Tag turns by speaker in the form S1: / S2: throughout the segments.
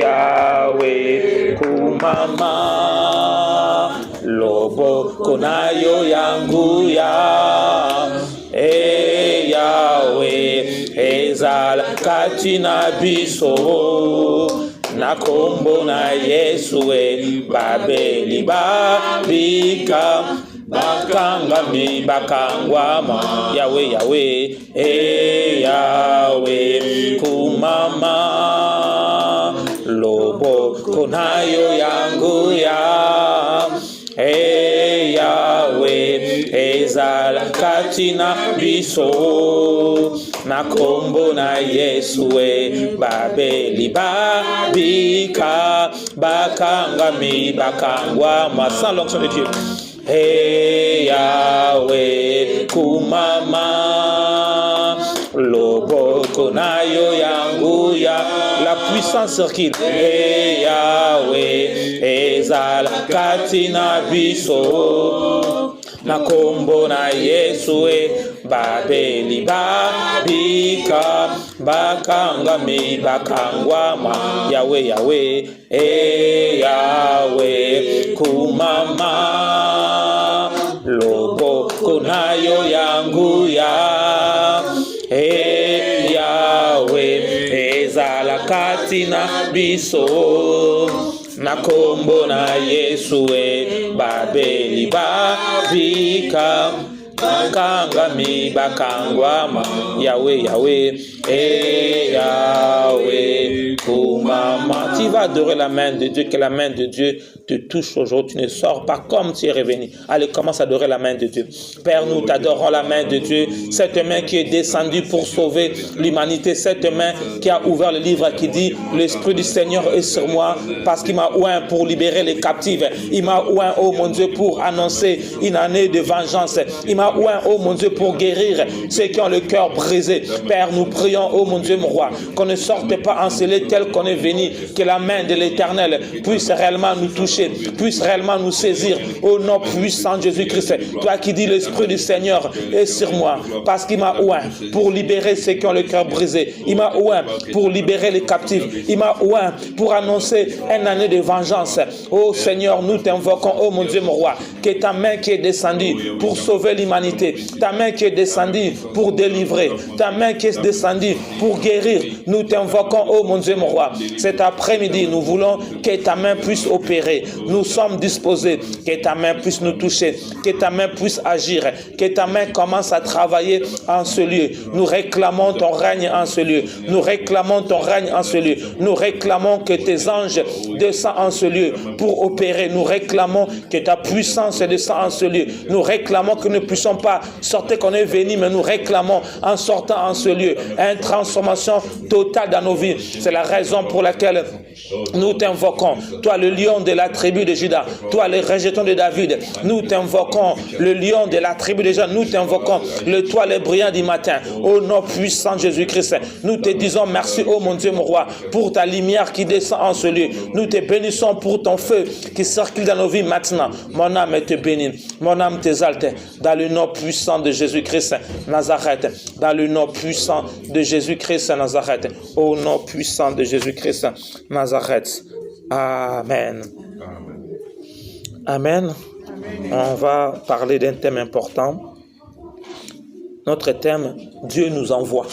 S1: Yahweh kumama loboko nayo yangu ya Yahweh ezala kati na biso na kombo na Yesu babeli babika bakangami bakangwama Yahweh Yahweh Yahweh kumama loboko nayo yangu ya Yahweh ezala kati na biso na kombo na Yesu babeli babika bakangami bakangwama. Sans l'onction de Dieu. Yahweh kumama loboko nayo yangu ya la puissance circule. Yahweh ezala kati na biso na kombo na Yesu babeli babika bakangami bakangwama Yahweh Yahweh Yahweh kumama loboko nayo yangu ya Yahweh ezala kati na biso na kombo na Yesu babeli babika bakangami bakangwama Yahweh Yahweh Yahweh kumama. Tu vas adorer la main de Dieu, que la main de Dieu te touche aujourd'hui. Tu ne sors pas comme tu es revenu. Allez, commence à adorer la main de Dieu. Père, nous t'adorons la main de Dieu, cette main qui est descendue pour sauver l'humanité, cette main qui a ouvert le livre qui dit l'Esprit du Seigneur est sur moi parce qu'il m'a oint pour libérer les captifs. Il m'a oint, oh mon Dieu, pour annoncer une année de vengeance. Il m'a oint, oh mon Dieu, pour guérir ceux qui ont le cœur brisé. Père, nous prions, oh mon Dieu, mon roi, qu'on ne sorte pas encelé tel qu'on est venu, que la main de l'Éternel puisse réellement nous toucher, puisse réellement nous saisir au nom puissant de Jésus-Christ. Toi qui dis l'Esprit du Seigneur est sur moi, parce qu'il m'a oint pour libérer ceux qui ont le cœur brisé. Il m'a oint pour libérer les captifs. Il m'a oint pour annoncer une année de vengeance. Oh Seigneur, nous t'invoquons, oh mon Dieu, mon roi, que ta main qui est descendue pour sauver l'humanité, ta main qui est descendue pour délivrer, ta main qui est descendue pour guérir, nous t'invoquons, oh mon Dieu, mon roi. Cet après-midi, nous voulons que ta main puisse opérer. Nous sommes disposés, que ta main puisse nous toucher, que ta main puisse agir, que ta main commence à travailler en ce lieu. Nous réclamons ton règne en ce lieu. Nous réclamons ton règne en ce lieu. Nous réclamons que tes anges descendent en ce lieu pour opérer. Nous réclamons que ta puissance descend en ce lieu. Nous réclamons que nous ne puissions pas sortir qu'on est venu, mais nous réclamons en sortant en ce lieu une transformation totale dans nos vies. C'est la raison pour laquelle nous t'invoquons, toi le lion de la tribu de Juda, toi le rejeton de David. Nous t'invoquons, le lion de la tribu de Juda. Nous t'invoquons, le toile brillant du matin. Au nom puissant de Jésus-Christ, nous te disons merci, oh mon Dieu, mon roi, pour ta lumière qui descend en ce lieu. Nous te bénissons pour ton feu qui circule dans nos vies maintenant. Mon âme te bénit, mon âme t'exalte, dans le nom puissant de Jésus-Christ Nazareth, dans le nom puissant de Jésus-Christ Nazareth, au nom puissant de Jésus-Christ Nazareth. Amen. Amen. On va parler d'un thème important. Notre thème, Dieu nous envoie.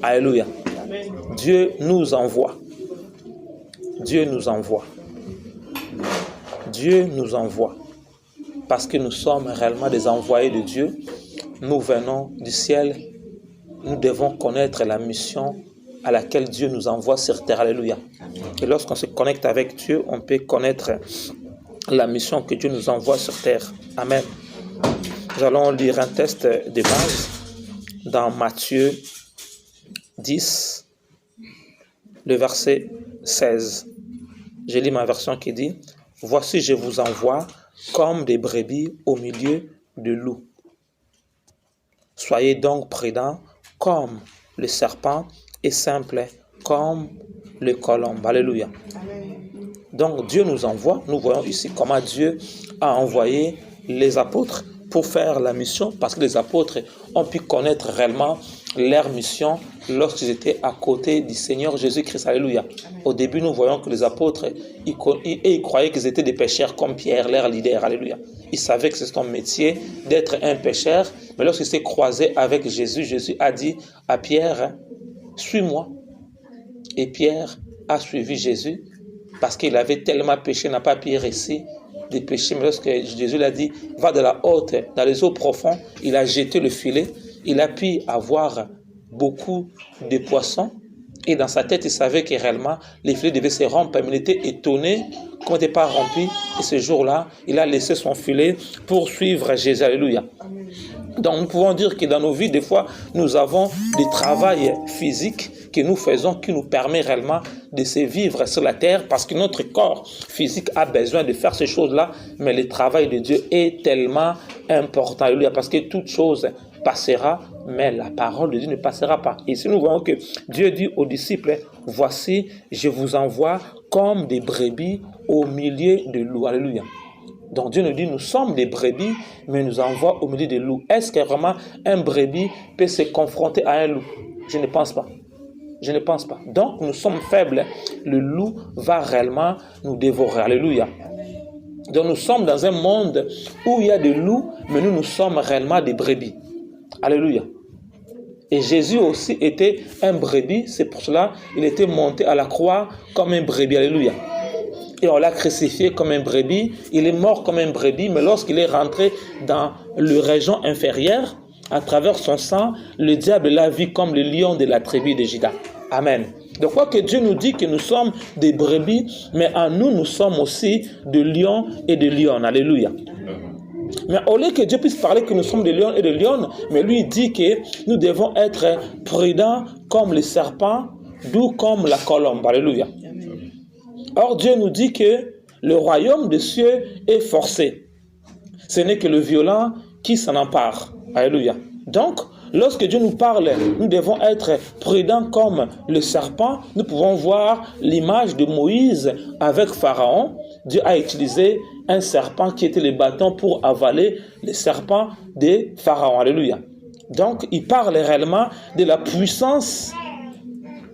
S1: Alléluia. Dieu nous envoie. Dieu nous envoie. Dieu nous envoie. Parce que nous sommes réellement des envoyés de Dieu. Nous venons du ciel. Nous devons connaître la mission à laquelle Dieu nous envoie sur terre. Alléluia. Et lorsqu'on se connecte avec Dieu, on peut connaître la mission que Dieu nous envoie sur terre. Amen. Nous allons lire un texte de base dans Matthieu 10, le verset 16. Je lis ma version qui dit « Voici, je vous envoie comme des brebis au milieu de loups. Soyez donc prudents comme le serpent et simples comme le colombe. » Alléluia. Donc Dieu nous envoie. Nous voyons ici comment Dieu a envoyé les apôtres. pour faire la mission, parce que les apôtres ont pu connaître réellement leur mission lorsqu'ils étaient à côté du Seigneur Jésus-Christ. Alléluia. Au début, nous voyons que les apôtres, ils croyaient qu'ils étaient des pécheurs comme Pierre, leur leader. Alléluia. Ils savaient que c'est son métier d'être un pécheur, mais lorsqu'ils s'est croisé avec Jésus, Jésus a dit à Pierre, suis-moi. Et Pierre a suivi Jésus parce qu'il avait tellement péché, n'a pas pu réciter des péchés. Mais lorsque Jésus l'a dit, va de la haute, dans les eaux profondes, il a jeté le filet. Il a pu avoir beaucoup de poissons. Et dans sa tête, il savait que réellement, les filets devaient se rompre. Mais il était étonné qu'on n'était pas rempli. Et ce jour-là, il a laissé son filet pour suivre Jésus. Alléluia. Donc, nous pouvons dire que dans nos vies, des fois, nous avons des travails physiques que nous faisons qui nous permet réellement de se vivre sur la terre parce que notre corps physique a besoin de faire ces choses-là, mais le travail de Dieu est tellement important. Alléluia, parce que toute chose passera, mais la parole de Dieu ne passera pas. Et si nous voyons que Dieu dit aux disciples, voici, je vous envoie comme des brebis au milieu de loups. Alléluia. Donc Dieu nous dit, nous sommes des brebis, mais nous envoie au milieu des loups. Est-ce que vraiment un brebis peut se confronter à un loup? Je ne pense pas. Je ne pense pas. Donc nous sommes faibles. Le loup va réellement nous dévorer. Alléluia. Donc nous sommes dans un monde où il y a des loups, mais nous sommes réellement des brebis. Alléluia. Et Jésus aussi était un brebis, c'est pour cela qu'il était monté à la croix comme un brebis. Alléluia. Et on l'a crucifié comme un brebis, il est mort comme un brebis, mais lorsqu'il est rentré dans le région inférieure, à travers son sang, le diable l'a vu comme le lion de la tribu de Juda. Amen. De quoi que Dieu nous dit que nous sommes des brebis, mais en nous, nous sommes aussi de lions et de lionnes. Alléluia. Mais au lieu que Dieu puisse parler que nous sommes des lions et des lionnes, mais lui dit que nous devons être prudents comme les serpents, doux comme la colombe. Alléluia. Or, Dieu nous dit que le royaume des cieux est forcé. Ce n'est que le violent qui s'en empare. Alléluia. Donc, lorsque Dieu nous parle, nous devons être prudents comme le serpent. Nous pouvons voir l'image de Moïse avec Pharaon. Dieu a utilisé un serpent qui était le bâton pour avaler le serpent de Pharaon. Alléluia. Donc, il parle réellement de la puissance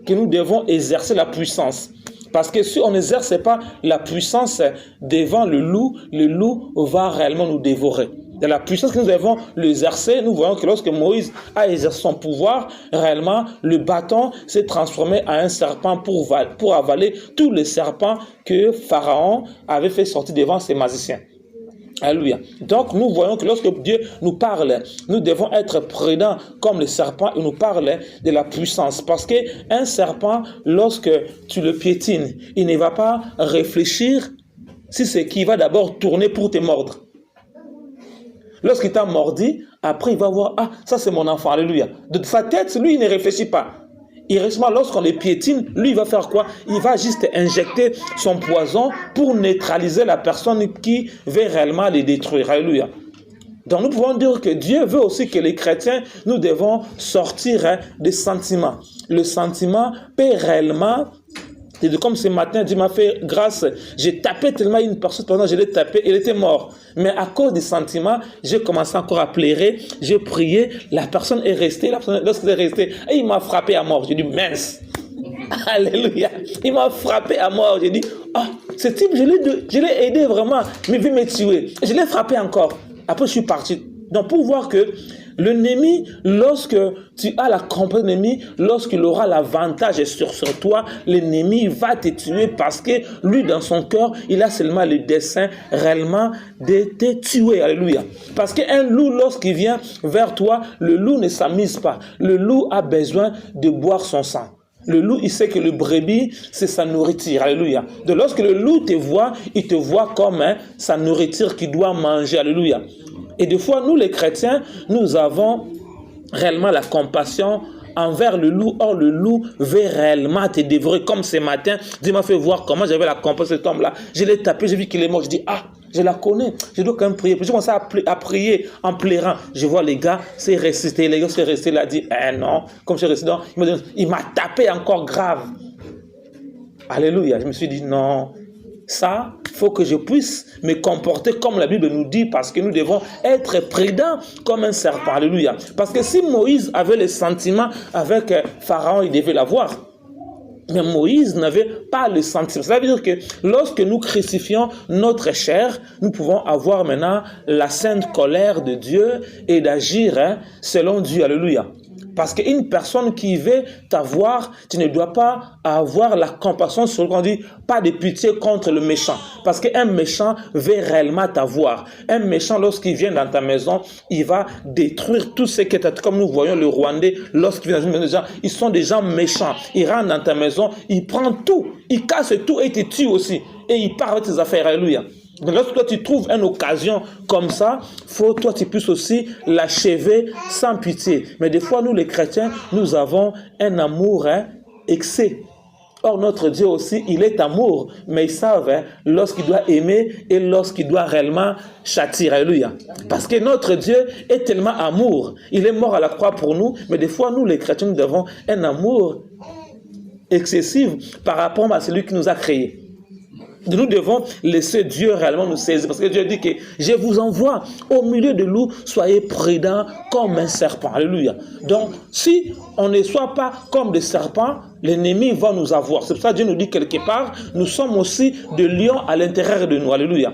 S1: que nous devons exercer, la puissance. Parce que si on n'exerce pas la puissance devant le loup va réellement nous dévorer. De la puissance que nous devons l'exercer, nous voyons que lorsque Moïse a exercé son pouvoir, réellement, le bâton s'est transformé en un serpent pour avaler tous les serpents que Pharaon avait fait sortir devant ses magiciens. Alléluia. Donc, nous voyons que lorsque Dieu nous parle, nous devons être prudents comme le serpent. Il nous parle de la puissance. Parce qu'un serpent, lorsque tu le piétines, il ne va pas réfléchir si c'est qu'il va d'abord tourner pour te mordre. Lorsqu'il t'a mordu, après il va voir, ah, ça c'est mon enfant. Alléluia. De sa tête, lui, il ne réfléchit pas. Irréellement, lorsqu'on les piétine, lui, il va faire quoi? Il va juste injecter son poison pour neutraliser la personne qui veut réellement les détruire. Alléluia. Donc, nous pouvons dire que Dieu veut aussi que les chrétiens, nous devons sortir des sentiments. Le sentiment peut réellement... Et comme ce matin, Dieu m'a fait grâce. J'ai tapé tellement une personne, pendant que je l'ai tapé, il était mort. Mais à cause des sentiments, j'ai commencé encore à pleurer, j'ai prié, la personne est restée, lorsqu'elle est restée, il m'a frappé à mort. J'ai dit, mince. Alléluia. Il m'a frappé à mort. J'ai dit, oh, ce type, je l'ai aidé vraiment, mais il veut me tuer. Je l'ai frappé encore. Après, je suis parti. Donc, pour voir que l'ennemi, lorsque tu as la compagnie de l'ennemi, lorsqu'il aura l'avantage sur toi, l'ennemi va te tuer parce que lui, dans son cœur, il a seulement le dessein réellement de te tuer. Alléluia. Parce qu'un loup, lorsqu'il vient vers toi, le loup ne s'amuse pas. Le loup a besoin de boire son sang. Le loup, il sait que le brebis, c'est sa nourriture. Alléluia. Donc, lorsque le loup te voit, il te voit comme sa nourriture qu'il doit manger. Alléluia. Et des fois, nous les chrétiens, nous avons réellement la compassion envers le loup. Or, le loup veut réellement te dévorer. Comme ce matin, Dieu m'a fait voir comment j'avais la compassion de cet homme-là. Je l'ai tapé, j'ai vu qu'il est mort. Je dis, ah, je la connais, je dois quand même prier. Puis j'ai commencé à prier en pleurant. Je vois les gars, c'est resté. Les gars, c'est resté. Il a dit, non. Comme je suis resté, il m'a tapé encore grave. Alléluia. Je me suis dit, non. Ça, faut que je puisse me comporter comme la Bible nous dit, parce que nous devons être prudents comme un serpent. Alléluia. Parce que si Moïse avait les sentiments avec Pharaon, il devait l'avoir. Mais Moïse n'avait pas le sentiment. Ça veut dire que lorsque nous crucifions notre chair, nous pouvons avoir maintenant la sainte colère de Dieu et d'agir selon Dieu. Alléluia. Parce qu'une personne qui veut t'avoir, tu ne dois pas avoir la compassion sur le qu'on dit, pas de pitié contre le méchant. Parce qu'un méchant veut réellement t'avoir. Un méchant, lorsqu'il vient dans ta maison, il va détruire tout ce que tu as. Comme nous voyons le Rwandais, lorsqu'il vient dans une maison, ils sont des gens méchants. Ils rentrent dans ta maison, ils prennent tout, ils cassent tout et ils te tuent aussi. Et ils partent avec tes affaires. Alléluia. Donc, lorsque toi tu trouves une occasion comme ça, faut toi tu puisses aussi l'achever sans pitié. Mais des fois, nous les chrétiens, nous avons un amour excès. Or, notre Dieu aussi, il est amour, mais ils savent lorsqu'il doit aimer et lorsqu'il doit réellement châtier. Alléluia. Parce que notre Dieu est tellement amour. Il est mort à la croix pour nous, mais des fois, nous les chrétiens, nous avons un amour excessif par rapport à celui qui nous a créés. Nous devons laisser Dieu réellement nous saisir. Parce que Dieu dit que je vous envoie au milieu de loups, soyez prudents comme un serpent. Alléluia. Donc, si on ne soit pas comme des serpents, l'ennemi va nous avoir. C'est pour ça que Dieu nous dit quelque part, nous sommes aussi des lions à l'intérieur de nous. Alléluia.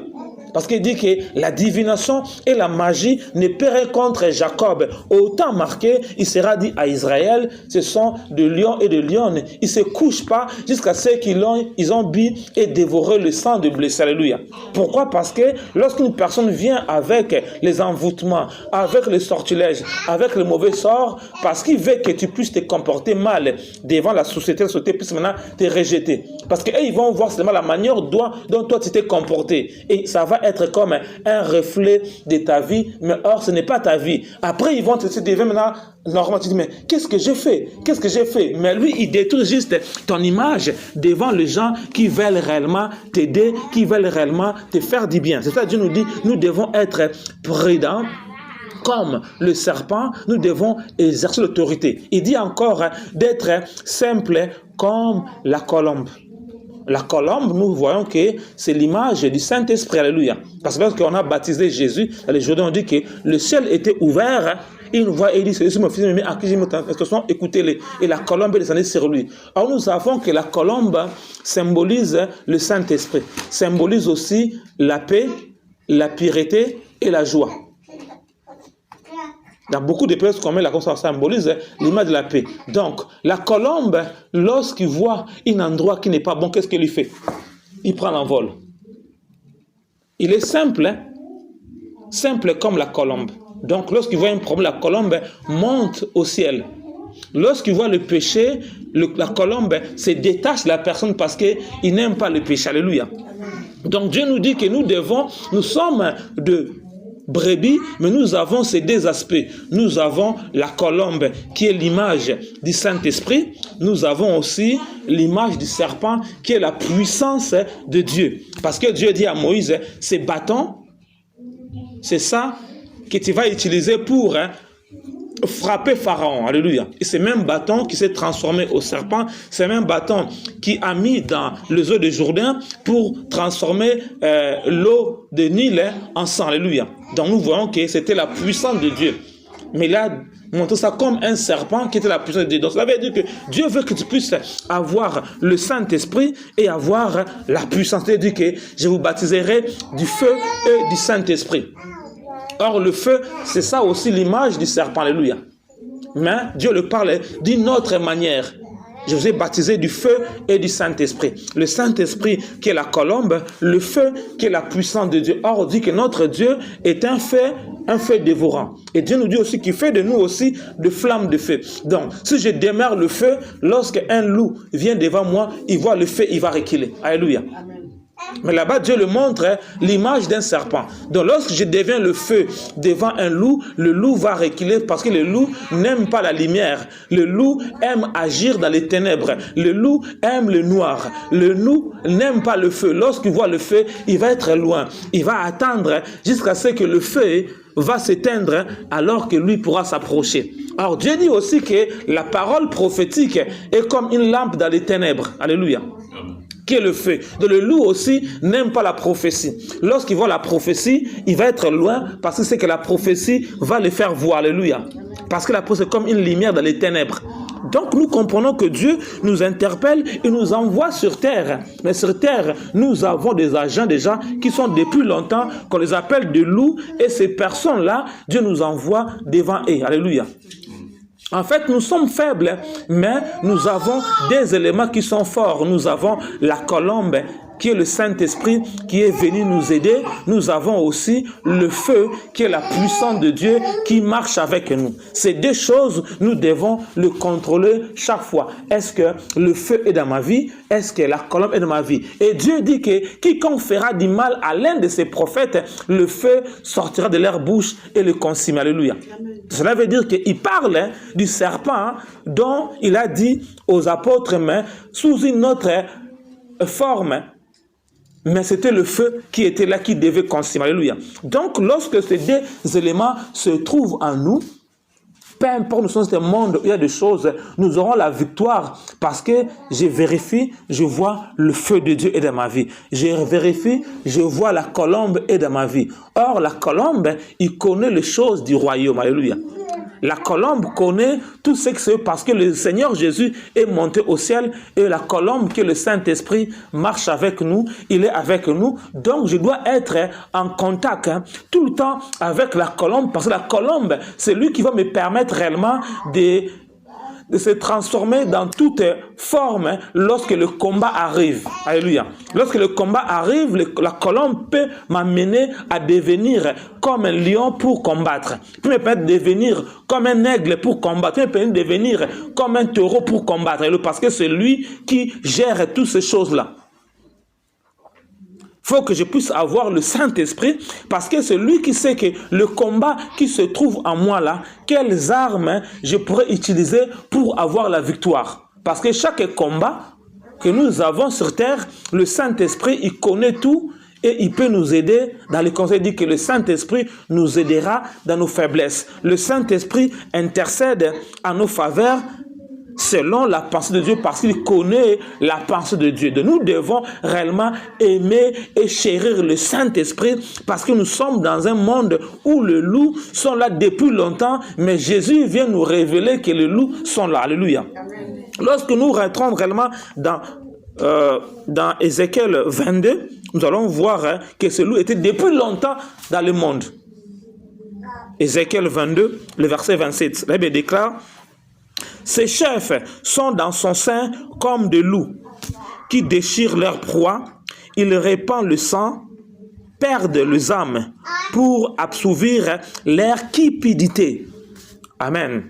S1: Parce qu'il dit que la divination et la magie ne paieraient contre Jacob. Autant marqué, il sera dit à Israël, ce sont de lions et de lionnes. Ils ne se couchent pas jusqu'à ce qu'ils ont bu et dévoré le sang de blessés. Alléluia. Pourquoi? Parce que lorsqu'une personne vient avec les envoûtements, avec les sortilèges, avec le mauvais sort, parce qu'il veut que tu puisses te comporter mal devant la société puisse maintenant te rejeter. Parce qu'ils vont voir seulement la manière dont toi tu t'es comporté. Et ça va être comme un reflet de ta vie, mais or ce n'est pas ta vie. Après ils vont te dire maintenant normalement tu dis mais qu'est-ce que j'ai fait? Qu'est-ce que j'ai fait? Mais lui il détruit juste ton image devant les gens qui veulent réellement t'aider, qui veulent réellement te faire du bien. C'est ça que Dieu nous dit, nous devons être prudents. Comme le serpent, nous devons exercer l'autorité. Il dit encore d'être simple comme la colombe. La colombe, nous voyons que c'est l'image du Saint-Esprit. Alléluia. Parce que lorsqu'on a baptisé Jésus, dans les Jourdains, on dit que le ciel était ouvert. Il nous voit et il dit, c'est mon fils aimé à qui j'ai mis attention, écoutez-les. Et la colombe est descendue sur lui. Alors nous savons que la colombe symbolise le Saint-Esprit. Symbolise aussi la paix, la pureté et la joie. Dans beaucoup de pays, comme la conscience symbolise l'image de la paix. Donc, la colombe, lorsqu'il voit un endroit qui n'est pas bon, qu'est-ce qu'il lui fait? Il prend l'envol. Il est simple, simple comme la colombe. Donc, lorsqu'il voit un problème, la colombe monte au ciel. Lorsqu'il voit le péché, la colombe se détache de la personne parce qu'il n'aime pas le péché. Alléluia. Donc, Dieu nous dit que nous sommes de brebis, mais nous avons ces deux aspects. Nous avons la colombe qui est l'image du Saint-Esprit. Nous avons aussi l'image du serpent qui est la puissance de Dieu. Parce que Dieu dit à Moïse, ces bâtons, c'est ça que tu vas utiliser pour frapper Pharaon. Alléluia. Et c'est même bâton qui s'est transformé au serpent, c'est même bâton qui a mis dans les eaux de Jourdain pour transformer l'eau de Nil en sang. Alléluia. Donc nous voyons que c'était la puissance de Dieu. Mais là, montre ça comme un serpent qui était la puissance de Dieu. Donc ça veut dire que Dieu veut que tu puisses avoir le Saint-Esprit et avoir la puissance. C'est-à-dire que je vous baptiserai du feu et du Saint-Esprit. Or, le feu, c'est ça aussi l'image du serpent. Alléluia. Mais Dieu le parle d'une autre manière. Je vous ai baptisé du feu et du Saint-Esprit. Le Saint-Esprit qui est la colombe, le feu qui est la puissance de Dieu. Or, on dit que notre Dieu est un feu dévorant. Et Dieu nous dit aussi qu'il fait de nous aussi de flammes de feu. Donc, si je démarre le feu, lorsqu'un loup vient devant moi, il voit le feu, il va reculer. Alléluia. Amen. Mais là-bas, Dieu le montre l'image d'un serpent. Donc, lorsque je deviens le feu devant un loup, le loup va reculer parce que le loup n'aime pas la lumière. Le loup aime agir dans les ténèbres. Le loup aime le noir. Le loup n'aime pas le feu. Lorsqu'il voit le feu, il va être loin. Il va attendre jusqu'à ce que le feu va s'éteindre alors que lui pourra s'approcher. Alors, Dieu dit aussi que la parole prophétique est comme une lampe dans les ténèbres. Alléluia. qui est le feu. Donc le loup aussi n'aime pas la prophétie. Lorsqu'il voit la prophétie, il va être loin parce que c'est que la prophétie va le faire voir. Alléluia. Parce que la prophétie est comme une lumière dans les ténèbres. Donc nous comprenons que Dieu nous interpelle et nous envoie sur terre. Mais sur terre, nous avons des agents déjà qui sont depuis longtemps, qu'on les appelle des loups. Et ces personnes-là, Dieu nous envoie devant eux. Alléluia. En fait, nous sommes faibles, mais nous avons des éléments qui sont forts. Nous avons la colombe, qui est le Saint-Esprit, qui est venu nous aider. Nous avons aussi le feu, qui est la puissance de Dieu, qui marche avec nous. Ces deux choses, nous devons le contrôler chaque fois. Est-ce que le feu est dans ma vie? Est-ce que la colombe est dans ma vie? Et Dieu dit que quiconque fera du mal à l'un de ses prophètes, le feu sortira de leur bouche et le consume. Alléluia. Amen. Cela veut dire qu'il parle du serpent dont il a dit aux apôtres, mais sous une autre forme. Mais c'était le feu qui était là, qui devait consumer. Alléluia. Donc, lorsque ces deux éléments se trouvent en nous, peu importe, nous sommes dans un monde où il y a des choses, nous aurons la victoire parce que je vérifie, je vois le feu de Dieu est dans ma vie. Je vérifie, je vois la colombe est dans ma vie. Or, la colombe, il connaît les choses du royaume. Alléluia. La colombe connaît tout ce que c'est parce que le Seigneur Jésus est monté au ciel et la colombe qui est le Saint-Esprit marche avec nous, il est avec nous. Donc je dois être en contact tout le temps avec la colombe parce que la colombe, c'est lui qui va me permettre réellement de se transformer dans toute forme lorsque le combat arrive. Alléluia. Lorsque le combat arrive, la colombe peut m'amener à devenir comme un lion pour combattre. Peut me permettre de devenir comme un aigle pour combattre. Peut me permettre de devenir comme un taureau pour combattre. Parce que c'est lui qui gère toutes ces choses-là. Il faut que je puisse avoir le Saint-Esprit parce que c'est lui qui sait que le combat qui se trouve en moi là, quelles armes je pourrais utiliser pour avoir la victoire. Parce que chaque combat que nous avons sur terre, le Saint-Esprit, il connaît tout et il peut nous aider dans les conseils. Il dit que le Saint-Esprit nous aidera dans nos faiblesses. Le Saint-Esprit intercède en nos faveurs selon la pensée de Dieu, parce qu'il connaît la pensée de Dieu. Donc nous devons réellement aimer et chérir le Saint-Esprit, parce que nous sommes dans un monde où les loups sont là depuis longtemps, mais Jésus vient nous révéler que les loups sont là. Alléluia. Amen. Lorsque nous rentrons réellement dans Ézéchiel 22, nous allons voir que ce loup était depuis longtemps dans le monde. Ézéchiel 22, le verset 27, la Bible déclare: ces chefs sont dans son sein comme des loups qui déchirent leur proie. Ils répandent le sang, perdent les âmes pour assouvir leur cupidité. Amen.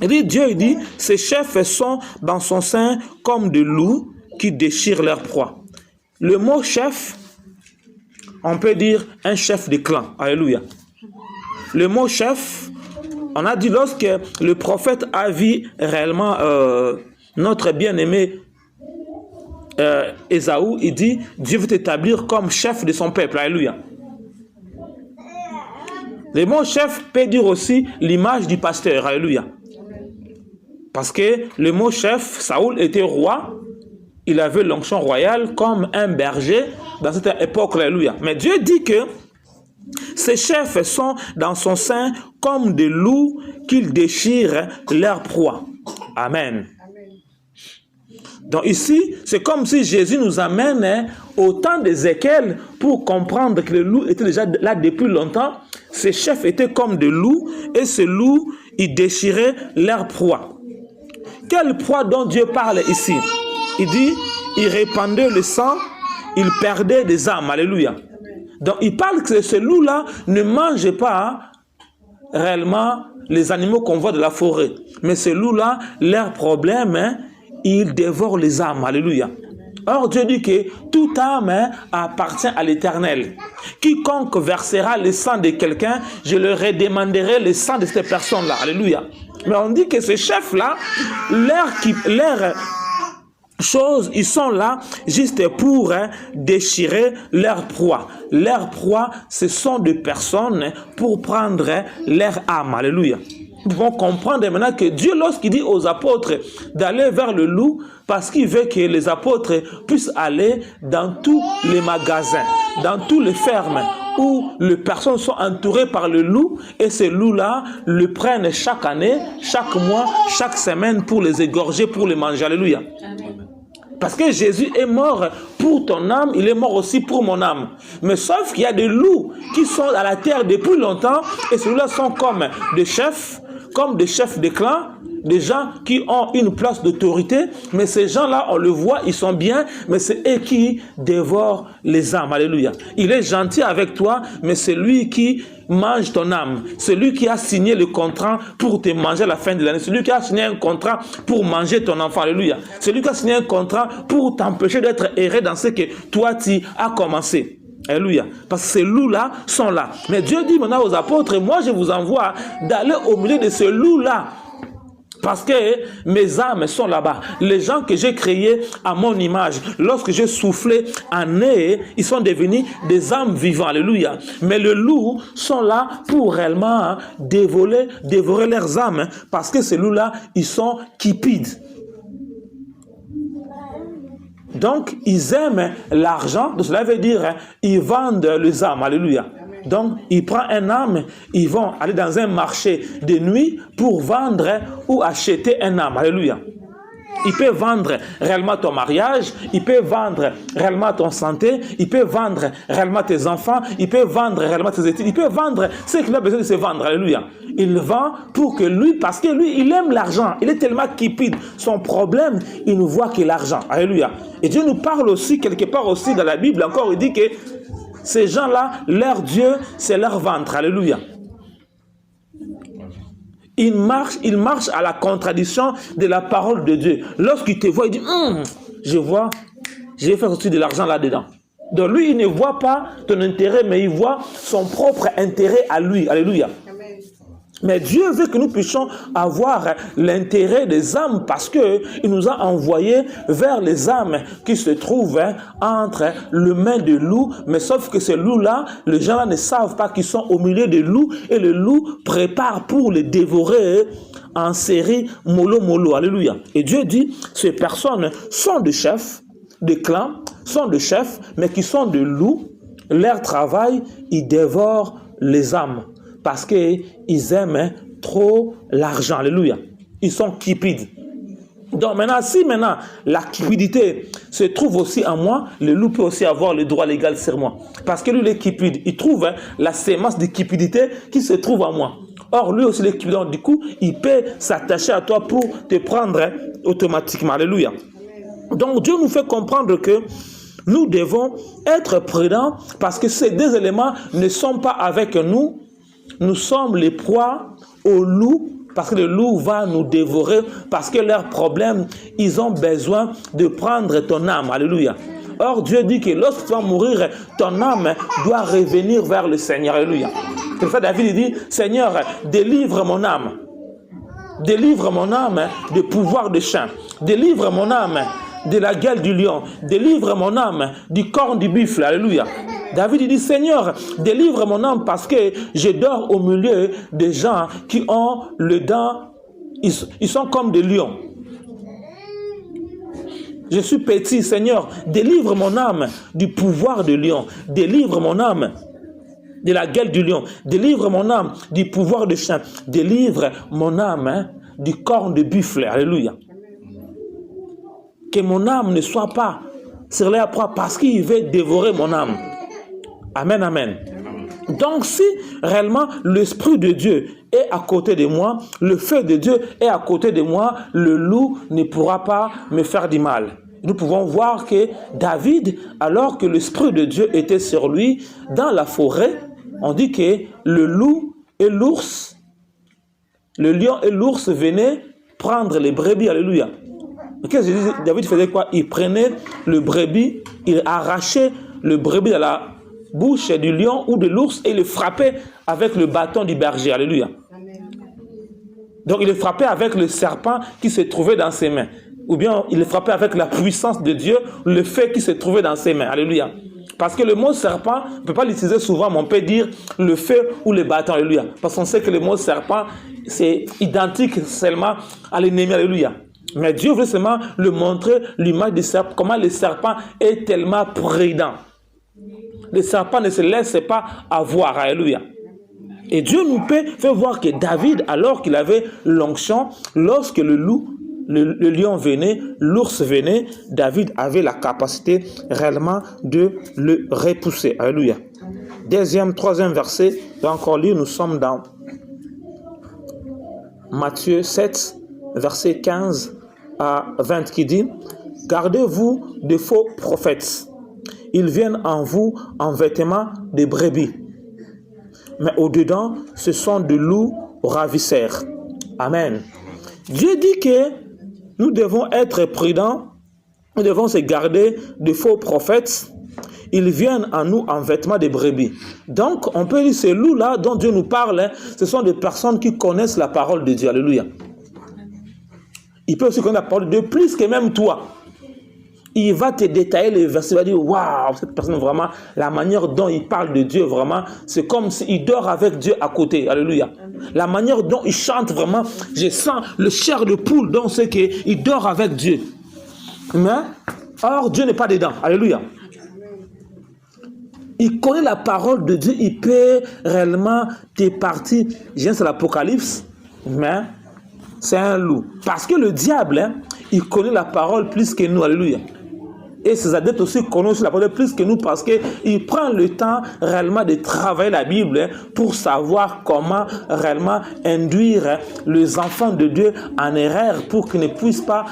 S1: Et puis Dieu dit, ces chefs sont dans son sein comme des loups qui déchirent leur proie. Le mot chef, on peut dire un chef de clan. Alléluia. Le mot chef, on a dit lorsque le prophète a vu réellement notre bien-aimé Ésaü, il dit, Dieu veut t'établir comme chef de son peuple. Alléluia. Le mot chef peut dire aussi l'image du pasteur. Alléluia. Parce que le mot chef, Saoul était roi, il avait l'onction royale comme un berger dans cette époque. Alléluia. Mais Dieu dit que ces chefs sont dans son sein comme des loups qu'ils déchirent leur proie. Amen. Donc ici, c'est comme si Jésus nous amène au temps d'Ézéchiel pour comprendre que les loups étaient déjà là depuis longtemps. Ces chefs étaient comme des loups et ces loups, ils déchiraient leur proie. Quelle proie dont Dieu parle ici? Il dit, ils répandaient le sang, ils perdaient des âmes. Alléluia. Donc, il parle que ce loup-là ne mange pas réellement les animaux qu'on voit de la forêt. Mais ce loup-là, leur problème, il dévore les âmes. Alléluia. Or, Dieu dit que toute âme appartient à l'Éternel. Quiconque versera le sang de quelqu'un, je leur redemanderai le sang de cette personne-là. Alléluia. Mais on dit que ces chefs-là, leur choses, ils sont là juste pour déchirer leur proie. Leur proie, ce sont des personnes pour prendre leur âme. Alléluia. nous pouvons comprendre maintenant que Dieu, lorsqu'il dit aux apôtres d'aller vers le loup, parce qu'il veut que les apôtres puissent aller dans tous les magasins, dans toutes les fermes, où les personnes sont entourées par le loup, et ces loups-là le prennent chaque année, chaque mois, chaque semaine pour les égorger, pour les manger. Alléluia. Amen. Parce que Jésus est mort pour ton âme, il est mort aussi pour mon âme. Mais sauf qu'il y a des loups qui sont à la terre depuis longtemps, et ces loups-là sont comme des chefs de clan, des gens qui ont une place d'autorité, mais ces gens-là, on le voit, ils sont bien, mais c'est eux qui dévorent les âmes. Alléluia. Il est gentil avec toi, mais c'est lui qui mange ton âme. C'est lui qui a signé le contrat pour te manger à la fin de l'année. C'est lui qui a signé un contrat pour manger ton enfant. Alléluia. C'est lui qui a signé un contrat pour t'empêcher d'être erré dans ce que toi, tu as commencé. Alléluia. Parce que ces loups-là sont là. Mais Dieu dit maintenant aux apôtres, moi je vous envoie d'aller au milieu de ces loups-là. Parce que mes âmes sont là-bas. Les gens que j'ai créés à mon image, lorsque j'ai soufflé en eux, ils sont devenus des âmes vivantes. Alléluia. Mais les loups sont là pour réellement dévorer leurs âmes. Parce que ces loups-là, ils sont cupides. Donc, ils aiment l'argent. Cela veut dire, ils vendent les âmes. Alléluia. Donc, il prend un âme, ils vont aller dans un marché de nuit pour vendre ou acheter un âme. Alléluia. Il peut vendre réellement ton mariage, il peut vendre réellement ton santé, il peut vendre réellement tes enfants, il peut vendre réellement tes études, il peut vendre ce qu'il a besoin de se vendre. Alléluia. Il vend pour que lui, parce que lui, il aime l'argent. Il est tellement cupide. Son problème, il ne voit que l'argent. Alléluia. Et Dieu nous parle aussi, quelque part aussi dans la Bible, encore, il dit que ces gens-là, leur Dieu, c'est leur ventre. Alléluia. Il marche à la contradiction de la parole de Dieu. Lorsqu'il te voit, il dit, je vois, je vais faire aussi de l'argent là-dedans. Donc lui, il ne voit pas ton intérêt, mais il voit son propre intérêt à lui. Alléluia. Mais Dieu veut que nous puissions avoir l'intérêt des âmes parce qu'il nous a envoyés vers les âmes qui se trouvent entre les mains de loups. Mais sauf que ces loups-là, les gens-là ne savent pas qu'ils sont au milieu des loups et le loup prépare pour les dévorer en série mollo. Alléluia. Et Dieu dit, ces personnes sont des chefs, des clans, sont des chefs, mais qui sont des loups. Leur travail, ils dévorent les âmes. Parce qu'ils aiment trop l'argent. Alléluia. Ils sont cupides. Donc maintenant, si maintenant la cupidité se trouve aussi en moi, le loup peut aussi avoir le droit légal sur moi. Parce que lui, il est cupide. Il trouve la sémence de cupidité qui se trouve en moi. Or, lui aussi, il est cupide. Donc, du coup, il peut s'attacher à toi pour te prendre automatiquement. Alléluia. Donc, Dieu nous fait comprendre que nous devons être prudents parce que ces deux éléments ne sont pas avec nous. Nous sommes les proies au loup parce que le loup va nous dévorer parce que leurs problèmes, ils ont besoin de prendre ton âme. Alléluia. Or, Dieu dit que lorsque tu vas mourir, ton âme doit revenir vers le Seigneur. Alléluia. C'est pour ça que David dit, Seigneur, délivre mon âme. Délivre mon âme du pouvoir de chien. Délivre mon âme de la gueule du lion. Délivre mon âme du corps du buffle. Alléluia. David dit, Seigneur, délivre mon âme parce que je dors au milieu des gens qui ont le dent, ils sont comme des lions. Je suis petit, Seigneur, délivre mon âme du pouvoir de lion. Délivre mon âme de la gueule du lion. Délivre mon âme du pouvoir de chien. Délivre mon âme du corps de buffle. Alléluia. Que mon âme ne soit pas sur la proie parce qu'il veut dévorer mon âme. Amen, amen. Donc, si réellement l'Esprit de Dieu est à côté de moi, le feu de Dieu est à côté de moi, le loup ne pourra pas me faire du mal. Nous pouvons voir que David, alors que l'Esprit de Dieu était sur lui, dans la forêt, on dit que le loup et l'ours, le lion et l'ours venaient prendre les brebis. Alléluia. Qu'est-ce que je dis? David faisait quoi? Il prenait le brebis, il arrachait le brebis de la bouche du lion ou de l'ours et il le frappait avec le bâton du berger. Alléluia. Donc il le frappait avec le serpent qui se trouvait dans ses mains. Ou bien il le frappait avec la puissance de Dieu, le feu qui se trouvait dans ses mains. Alléluia. Parce que le mot serpent, on ne peut pas l'utiliser souvent, mais on peut dire le feu ou le bâton. Alléluia. Parce qu'on sait que le mot serpent, c'est identique seulement à l'ennemi, alléluia. Mais Dieu veut seulement lui montrer l'image du serpent, comment le serpent est tellement prudent. Le serpent ne se laisse pas avoir, alléluia. Et Dieu nous fait voir que David, alors qu'il avait l'onction, lorsque le lion venait, l'ours venait, David avait la capacité réellement de le repousser. Alléluia. Troisième verset, je vais encore lire, nous sommes dans Matthieu 7, verset 15 à 20 qui dit « Gardez-vous de faux prophètes. Ils viennent en vous en vêtements de brebis. Mais au-dedans, ce sont de loups ravisseurs. » Amen. Dieu dit que nous devons être prudents, nous devons se garder de faux prophètes. Ils viennent à nous en vêtements de brebis. Donc, on peut dire ces loups-là dont Dieu nous parle, ce sont des personnes qui connaissent la parole de Dieu. Alléluia. Il peut aussi connaître la parole de Dieu plus que même toi. Il va te détailler les versets, il va dire, waouh, cette personne vraiment, la manière dont il parle de Dieu vraiment, c'est comme s'il dort avec Dieu à côté. Alléluia. La manière dont il chante vraiment, je sens le chair de poule dans ce qu'il dort avec Dieu. Mais, or, Dieu n'est pas dedans. Alléluia. Il connaît la parole de Dieu, il peut réellement te partir. Je viens sur l'Apocalypse, mais c'est un loup. Parce que le diable, il connaît la parole plus que nous. Alléluia. Et ses adeptes aussi connaissent la parole plus que nous parce qu'il prend le temps réellement de travailler la Bible pour savoir comment réellement induire les enfants de Dieu en erreur pour qu'ils ne puissent pas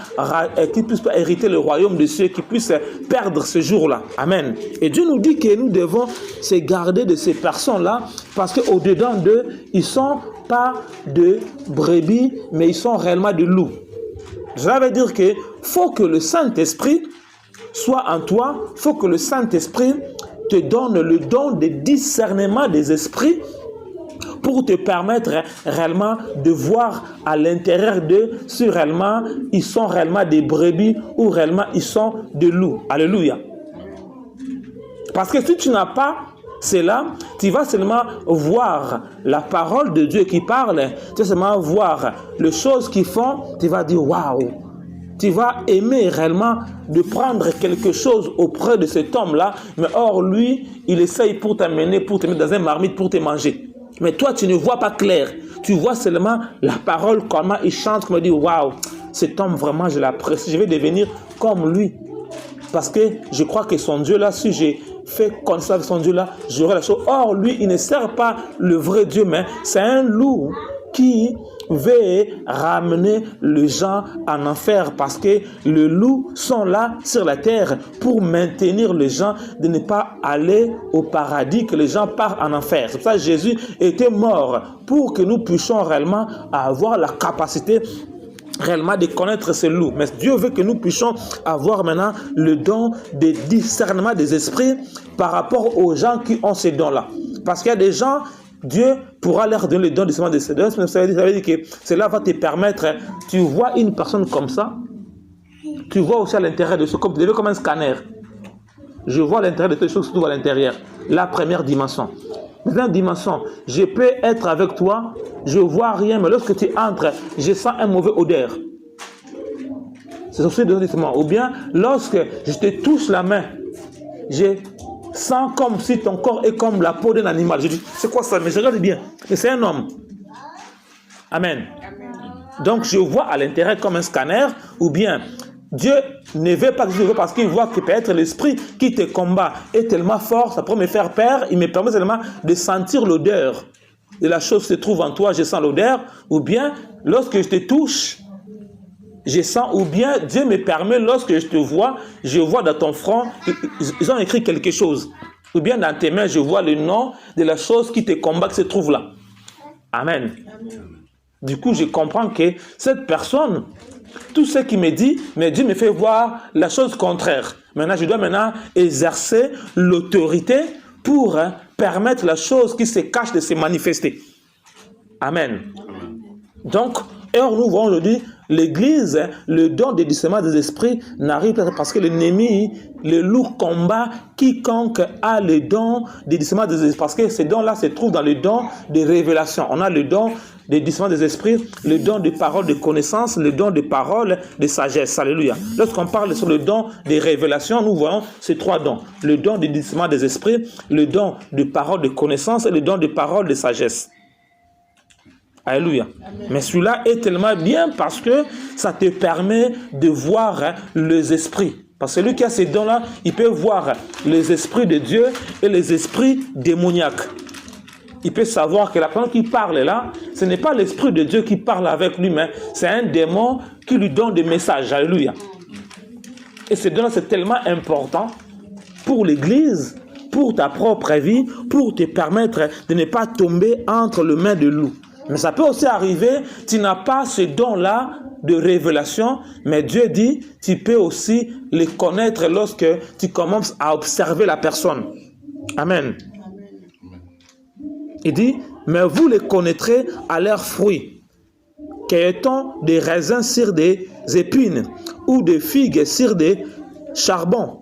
S1: hériter le royaume de ceux qui puissent perdre ce jour-là. Amen. Et Dieu nous dit que nous devons se garder de ces personnes-là parce qu'au-dedans d'eux, ils ne sont pas de brebis, mais ils sont réellement de loups. Cela veut dire qu'il faut que le Saint-Esprit soit en toi, il faut que le Saint-Esprit te donne le don de discernement des esprits pour te permettre réellement de voir à l'intérieur d'eux si réellement ils sont réellement des brebis ou réellement ils sont des loups. Alléluia. Parce que si tu n'as pas cela, tu vas seulement voir la parole de Dieu qui parle, tu vas seulement voir les choses qu'ils font, tu vas dire waouh. Tu vas aimer réellement de prendre quelque chose auprès de cet homme-là, mais or lui, il essaye pour t'amener, pour te mettre dans un marmite, pour te manger. Mais toi, tu ne vois pas clair. Tu vois seulement la parole, comment il chante, comment il dit, waouh, cet homme vraiment, je l'apprécie, je vais devenir comme lui. Parce que je crois que son Dieu-là, si j'ai fait connaissance avec son Dieu-là, j'aurai la chose. Or, lui, il ne sert pas le vrai Dieu, mais c'est un loup qui veut ramener les gens en enfer parce que les loups sont là sur la terre pour maintenir les gens de ne pas aller au paradis, que les gens partent en enfer. C'est pour ça que Jésus était mort pour que nous puissions réellement avoir la capacité réellement de connaître ces loups. Mais Dieu veut que nous puissions avoir maintenant le don de discernement des esprits par rapport aux gens qui ont ces dons-là. Parce qu'il y a des gens, Dieu pourra leur donner le don de discernement des esprits. Ça veut dire que cela va te permettre, tu vois une personne comme ça, tu vois aussi à l'intérieur de ce corps, tu comme un scanner. Je vois à l'intérieur de toutes les choses qui se trouvent à l'intérieur. La première dimension. Deuxième dimension, je peux être avec toi, je ne vois rien, mais lorsque tu entres, je sens un mauvais odeur. C'est aussi de dimension. Ou bien, lorsque je te touche la main, je sens comme si ton corps est comme la peau d'un animal. Je dis, c'est quoi ça? Mais je regarde bien. Mais c'est un homme. Amen. Donc, je vois à l'intérieur comme un scanner, ou bien Dieu ne veut pas que je le vois parce qu'il voit que peut-être l'esprit qui te combat est tellement fort, ça peut me faire peur, il me permet seulement de sentir l'odeur de la chose qui se trouve en toi, je sens l'odeur, ou bien lorsque je te touche, je sens, ou bien Dieu me permet, lorsque je te vois, je vois dans ton front, ils ont écrit quelque chose, ou bien dans tes mains, je vois le nom de la chose qui te combat, qui se trouve là. Amen. Du coup, je comprends que cette personne, tout ce qu'il me dit, mais Dieu me fait voir la chose contraire. Maintenant, je dois maintenant exercer l'autorité pour permettre la chose qui se cache de se manifester. Amen. Donc, alors nous voyons aujourd'hui, l'Église, le don de discernement des esprits n'arrive pas parce que l'ennemi, le loup combat quiconque a le don de discernement des esprits. Parce que ces dons-là se trouvent dans le don de révélation. On a le don de discernement des esprits, le don de parole de connaissance, le don de parole de sagesse. Alléluia. Lorsqu'on parle sur le don des révélations, nous voyons ces 3 dons. Le don de discernement des esprits, le don de parole de connaissance et le don de parole de sagesse. Alléluia. Amen. Mais celui-là est tellement bien parce que ça te permet de voir les esprits. Parce que celui qui a ces dons-là, il peut voir les esprits de Dieu et les esprits démoniaques. Il peut savoir que la personne qui parle là, ce n'est pas l'esprit de Dieu qui parle avec lui, mais c'est un démon qui lui donne des messages. Alléluia. Et ce don-là, c'est tellement important pour l'Église, pour ta propre vie, pour te permettre de ne pas tomber entre les mains de loup. Mais ça peut aussi arriver, tu n'as pas ce don-là de révélation, mais Dieu dit, tu peux aussi les connaître lorsque tu commences à observer la personne. Amen. Il dit, mais vous les connaîtrez à leurs fruits. Qu'est-on des raisins sur des épines ou des figues sur des charbons?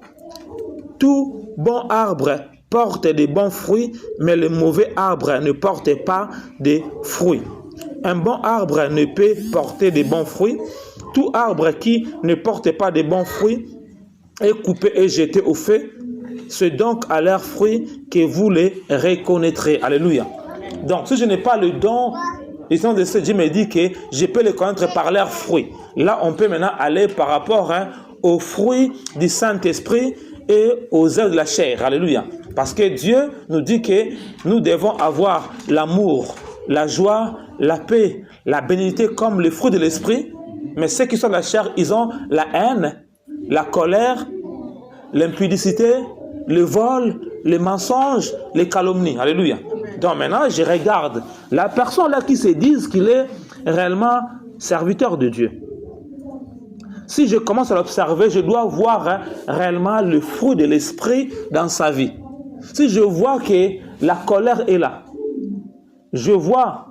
S1: Tout bon arbre porte des bons fruits, mais le mauvais arbre ne porte pas des fruits. Un bon arbre ne peut porter de bons fruits. Tout arbre qui ne porte pas de bons fruits est coupé et jeté au feu. C'est donc à leurs fruits que vous les reconnaîtrez. Alléluia. Donc, si je n'ai pas le don, Dieu me dit que je peux les connaître par leurs fruits. Là, on peut maintenant aller par rapport aux fruits du Saint-Esprit et aux œuvres de la chair. Alléluia. Parce que Dieu nous dit que nous devons avoir l'amour, la joie, la paix, la bénédiction comme les fruits de l'esprit. Mais ceux qui sont de la chair, ils ont la haine, la colère, l'impudicité, le vol, les mensonges, les calomnies. Alléluia. Donc maintenant, je regarde la personne là qui se dit qu'il est réellement serviteur de Dieu. Si je commence à l'observer, je dois voir réellement le fruit de l'esprit dans sa vie. Si je vois que la colère est là, je vois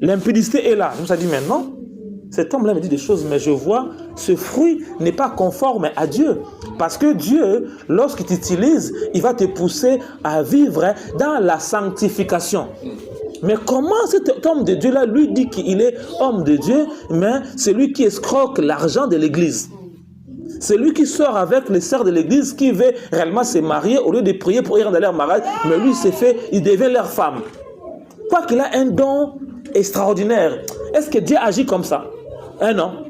S1: l'impudicité est là, je me suis dit maintenant, cet homme-là me dit des choses, mais je vois ce fruit n'est pas conforme à Dieu. Parce que Dieu, lorsqu'il t'utilise, il va te pousser à vivre dans la sanctification. Mais comment cet homme de Dieu-là, lui dit qu'il est homme de Dieu, mais c'est lui qui escroque l'argent de l'Église. C'est lui qui sort avec les sœurs de l'Église qui veut réellement se marier au lieu de prier pour ir dans leur mariage, mais lui s'est fait, il devient leur femme. Quoi qu'il a un don extraordinaire, est-ce que Dieu agit comme ça? Non.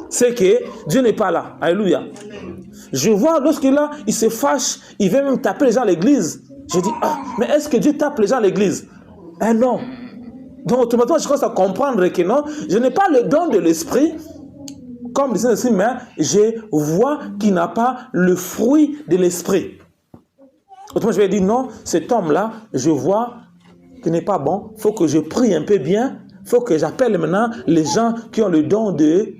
S1: C'est que Dieu n'est pas là. Alléluia. Je vois lorsqu'il là, il se fâche, il veut même taper les gens à l'église. Je dis, mais est-ce que Dieu tape les gens à l'église? Non. Donc automatiquement, je commence à comprendre que non, je n'ai pas le don de l'esprit, comme disait ici, mais je vois qu'il n'a pas le fruit de l'esprit. Autrement, je vais dire non, cet homme-là, je vois qu'il n'est pas bon, il faut que je prie un peu bien, il faut que j'appelle maintenant les gens qui ont le don de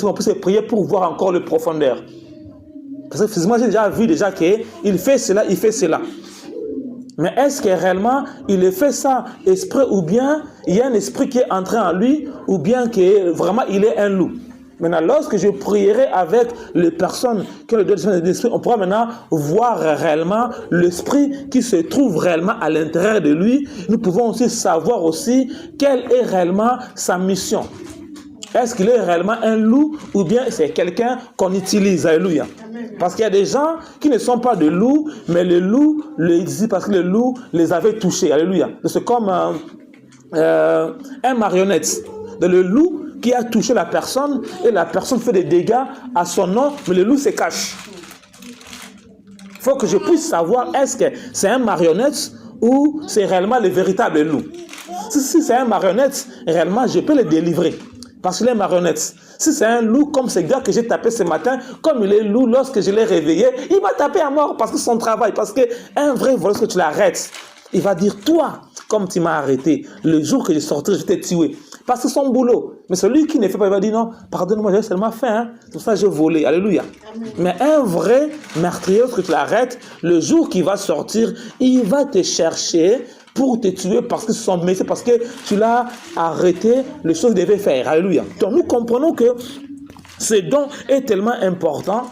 S1: on peut se prier pour voir encore le profondeur. Parce que physiquement, j'ai déjà vu qu'il fait cela, il fait cela. Mais est-ce que réellement, il fait ça esprit ou bien il y a un esprit qui est entré en lui ou bien que vraiment il est un loup? Maintenant, lorsque je prierai avec les personnes qui ont le don de l'esprit, on pourra maintenant voir réellement l'esprit qui se trouve réellement à l'intérieur de lui. Nous pouvons aussi savoir aussi quelle est réellement sa mission. Est-ce qu'il est réellement un loup ou bien c'est quelqu'un qu'on utilise? Alléluia. Parce qu'il y a des gens qui ne sont pas de loups, mais le loup les dit parce que le loup les avait touchés. Alléluia. C'est comme un marionnette. Le loup qui a touché la personne et la personne fait des dégâts à son nom, mais le loup se cache. Il faut que je puisse savoir est-ce que c'est un marionnette ou c'est réellement le véritable loup. Si c'est un marionnette, réellement je peux le délivrer. Parce qu'il est marionnette. Si c'est un loup comme ce gars que j'ai tapé ce matin, comme il est loup, lorsque je l'ai réveillé, il va taper à mort parce que c'est son travail. Parce qu'un vrai voleur, lorsque tu l'arrêtes, il va dire, toi, comme tu m'as arrêté, le jour que je sortirai, je t'ai tué. Parce que c'est son boulot. Mais celui qui ne fait pas, il va dire, non, pardonne-moi, j'ai seulement faim. C'est pour ça que j'ai volé. Alléluia. Amen. Mais un vrai meurtrier, lorsque tu l'arrêtes, le jour qu'il va sortir, il va te chercher pour te tuer parce que c'est son métier, parce que tu l'as arrêté, les choses devait faire. Alléluia. Donc nous comprenons que ce don est tellement important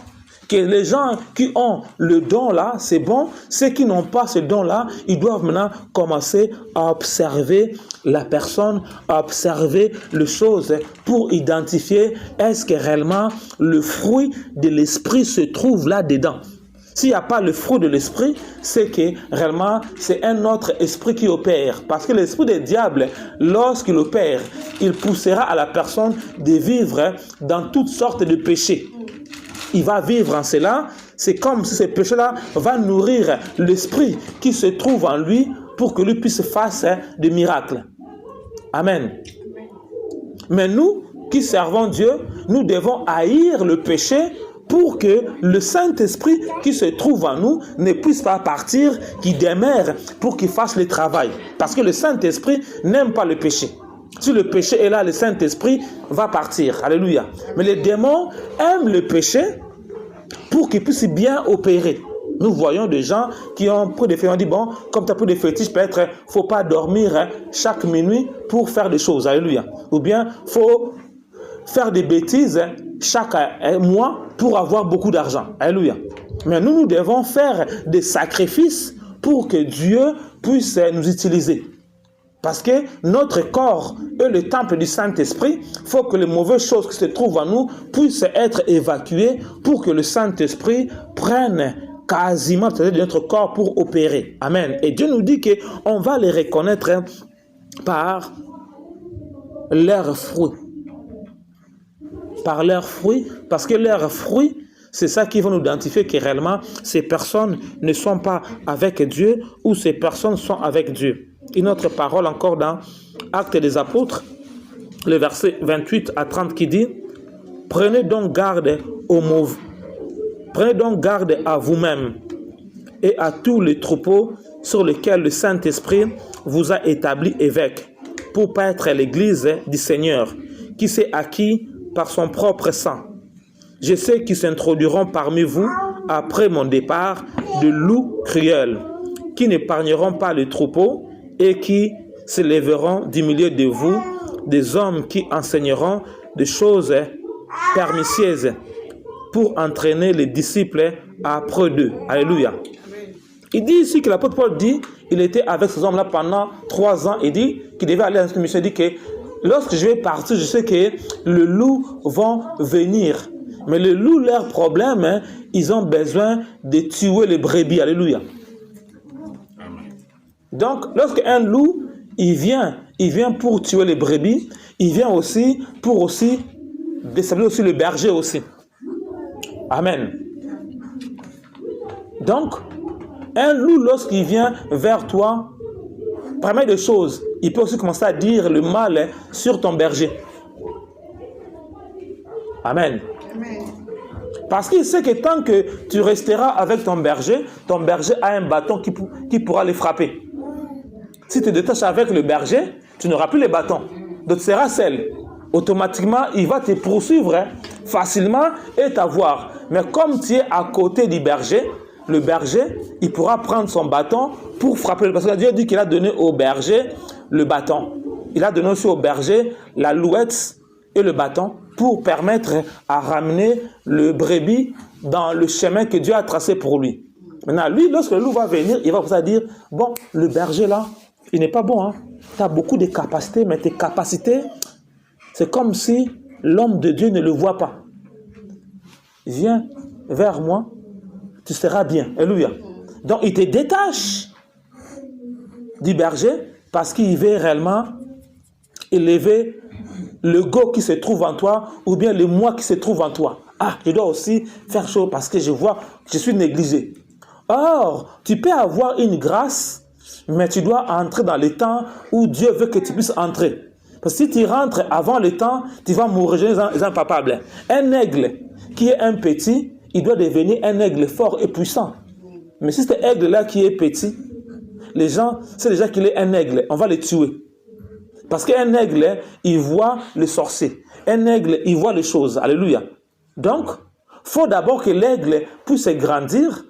S1: que les gens qui ont le don là, c'est bon. Ceux qui n'ont pas ce don là, ils doivent maintenant commencer à observer la personne, à observer les choses pour identifier est-ce que réellement le fruit de l'esprit se trouve là-dedans. S'il n'y a pas le fruit de l'esprit, c'est que réellement c'est un autre esprit qui opère. Parce que l'esprit du diable, lorsqu'il opère, il poussera à la personne de vivre dans toutes sortes de péchés. Il va vivre en cela. C'est comme si ce péché-là va nourrir l'esprit qui se trouve en lui pour que lui puisse faire des miracles. Amen. Mais nous qui servons Dieu, nous devons haïr le péché pour que le Saint-Esprit qui se trouve en nous ne puisse pas partir, qui demeure pour qu'il fasse le travail. Parce que le Saint-Esprit n'aime pas le péché. Si le péché est là, le Saint-Esprit va partir. Alléluia. Mais les démons aiment le péché pour qu'ils puissent bien opérer. Nous voyons des gens qui ont pris des fétiches. On dit, bon, comme tu as pris des fétiches, peut-être, il ne faut pas dormir chaque minuit pour faire des choses. Alléluia. Ou bien, il faut faire des bêtises chaque mois pour avoir beaucoup d'argent. Alléluia. Mais nous devons faire des sacrifices pour que Dieu puisse nous utiliser. Parce que notre corps est le temple du Saint-Esprit. Il faut que les mauvaises choses qui se trouvent en nous puissent être évacuées pour que le Saint-Esprit prenne quasiment notre corps pour opérer. Amen. Et Dieu nous dit qu'on va les reconnaître par leurs fruits. Par leurs fruits, parce que leurs fruits, c'est ça qui va nous identifier que réellement ces personnes ne sont pas avec Dieu ou ces personnes sont avec Dieu. Une autre parole encore dans Actes des Apôtres, le verset 28 à 30 qui dit « Prenez donc garde aux mauvais. Prenez donc garde à vous-même et à tous les troupeaux sur lesquels le Saint-Esprit vous a établi évêque pour paître l'église du Seigneur qui s'est acquis par son propre sang. Je sais qu'ils s'introduiront parmi vous après mon départ de loups cruels qui n'épargneront pas les troupeaux et qui se lèveront du milieu de vous des hommes qui enseigneront des choses pernicieuses pour entraîner les disciples après d'eux. Alléluia. Il dit ici que l'apôtre Paul dit, il était avec ces hommes-là pendant 3 ans, il dit qu'il devait aller à cette mission, il dit que lorsque je vais partir, je sais que les loups vont venir. Mais les loups, leur problème, ils ont besoin de tuer les brebis. Alléluia. Donc, lorsque un loup, il vient pour tuer les brebis, il vient aussi pour déstabiliser aussi le berger aussi. Amen. Donc, un loup, lorsqu'il vient vers toi, parmi des choses, il peut aussi commencer à dire le mal sur ton berger. Amen. Amen. Parce qu'il sait que tant que tu resteras avec ton berger a un bâton qui pourra les frapper. Si tu te détaches avec le berger, tu n'auras plus les bâtons. Donc tu seras seul. Automatiquement, il va te poursuivre facilement et t'avoir. Mais comme tu es à côté du berger, le berger, il pourra prendre son bâton pour frapper. Parce que Dieu dit qu'il a donné au berger le bâton. Il a donné aussi au berger la louette et le bâton pour permettre à ramener le brebis dans le chemin que Dieu a tracé pour lui. Maintenant, lui, lorsque le loup va venir, il va vous dire, bon, le berger là, il n'est pas bon. Hein? Tu as beaucoup de capacités, mais tes capacités, c'est comme si l'homme de Dieu ne le voit pas. Viens vers moi, tu seras bien. Alléluia. Donc, il te détache du berger parce qu'il veut réellement élever le go qui se trouve en toi ou bien le moi qui se trouve en toi. Ah, je dois aussi faire chose parce que je vois que je suis négligé. Or, tu peux avoir une grâce, mais tu dois entrer dans le temps où Dieu veut que tu puisses entrer. Parce que si tu rentres avant le temps, tu vas mourir les impapables. Un aigle qui est un petit, il doit devenir un aigle fort et puissant. Mais si c'est aigle-là qui est petit, les gens, c'est déjà qu'il est un aigle, on va le tuer. Parce qu'un aigle, il voit le sorcier. Un aigle, il voit les choses. Alléluia. Donc, il faut d'abord que l'aigle puisse grandir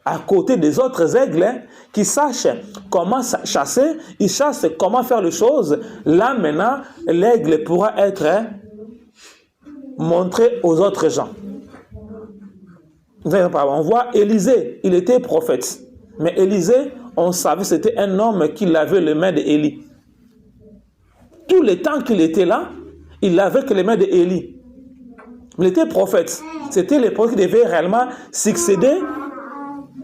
S1: à côté des autres aigles qui sachent comment chasser, ils chassent comment faire les choses. Là, maintenant, l'aigle pourra être montré aux autres gens. On voit Élisée, il était prophète. Mais Élisée, on savait que c'était un homme qui lavait les mains d'Élie. Tout le temps qu'il était là, il lavait que les mains d'Élie. Il était prophète. C'était le prophète qui devait réellement succéder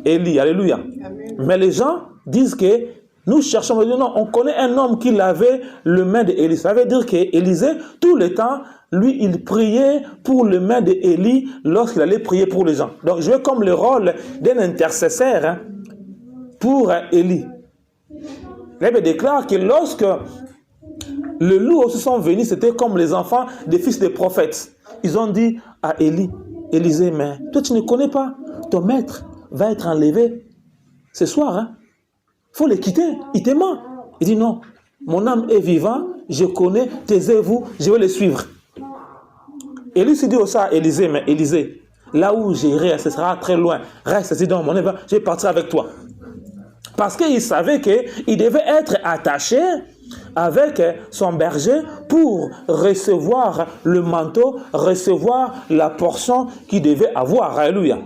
S1: Élie. Alléluia. Amen. Mais les gens disent que nous cherchons, non, on connaît un homme qui lavait les mains d'Élie. Ça veut dire qu'Élisée, tout le temps, lui, il priait pour les mains d'Élie lorsqu'il allait prier pour les gens. Donc, je veux comme le rôle d'un intercesseur pour Élie. La Bible déclare que lorsque les loups aussi sont venus, c'était comme les enfants des fils des prophètes. Ils ont dit à Élie, Élisée, mais toi tu ne connais pas, ton maître va être enlevé ce soir. Hein? Faut le quitter, il te ment. Il dit non, mon âme est vivant, je connais, taisez-vous, je vais le suivre. Élie se dit aussi à Élisée, mais Élisée, là où j'irai, ce sera très loin. Reste ici dans mon œuvre, je vais partir avec toi. Parce qu'il savait qu'il devait être attaché avec son berger pour recevoir le manteau, recevoir la portion qu'il devait avoir. Alléluia.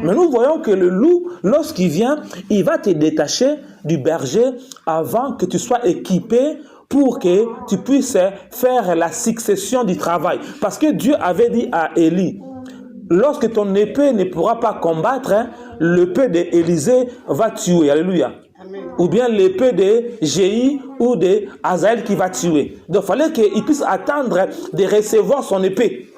S1: Mais nous voyons que le loup, lorsqu'il vient, il va te détacher du berger avant que tu sois équipé pour que tu puisses faire la succession du travail. Parce que Dieu avait dit à Élie, lorsque ton épée ne pourra pas combattre, l'épée d'Élisée va tuer. Alléluia. Amen. Ou bien l'épée de Jéhi ou de Hazaël qui va tuer. Donc il fallait qu'il puisse attendre de recevoir son épée,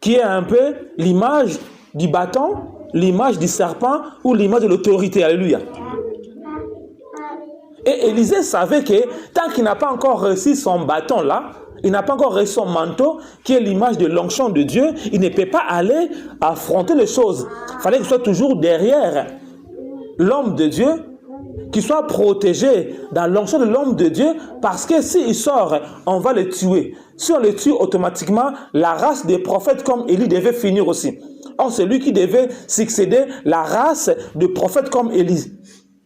S1: qui est un peu l'image du bâton, l'image du serpent ou l'image de l'autorité. Alléluia. Et Élisée savait que tant qu'il n'a pas encore reçu son bâton là, il n'a pas encore reçu son manteau, qui est l'image de l'onction de Dieu, il ne peut pas aller affronter les choses. Il fallait qu'il soit toujours derrière l'homme de Dieu, qu'il soit protégé dans l'onction de l'homme de Dieu, parce que s'il sort, on va le tuer. Si on le tue automatiquement, la race des prophètes comme Élie devait finir aussi. Or, c'est lui qui devait succéder la race de prophètes comme Élie.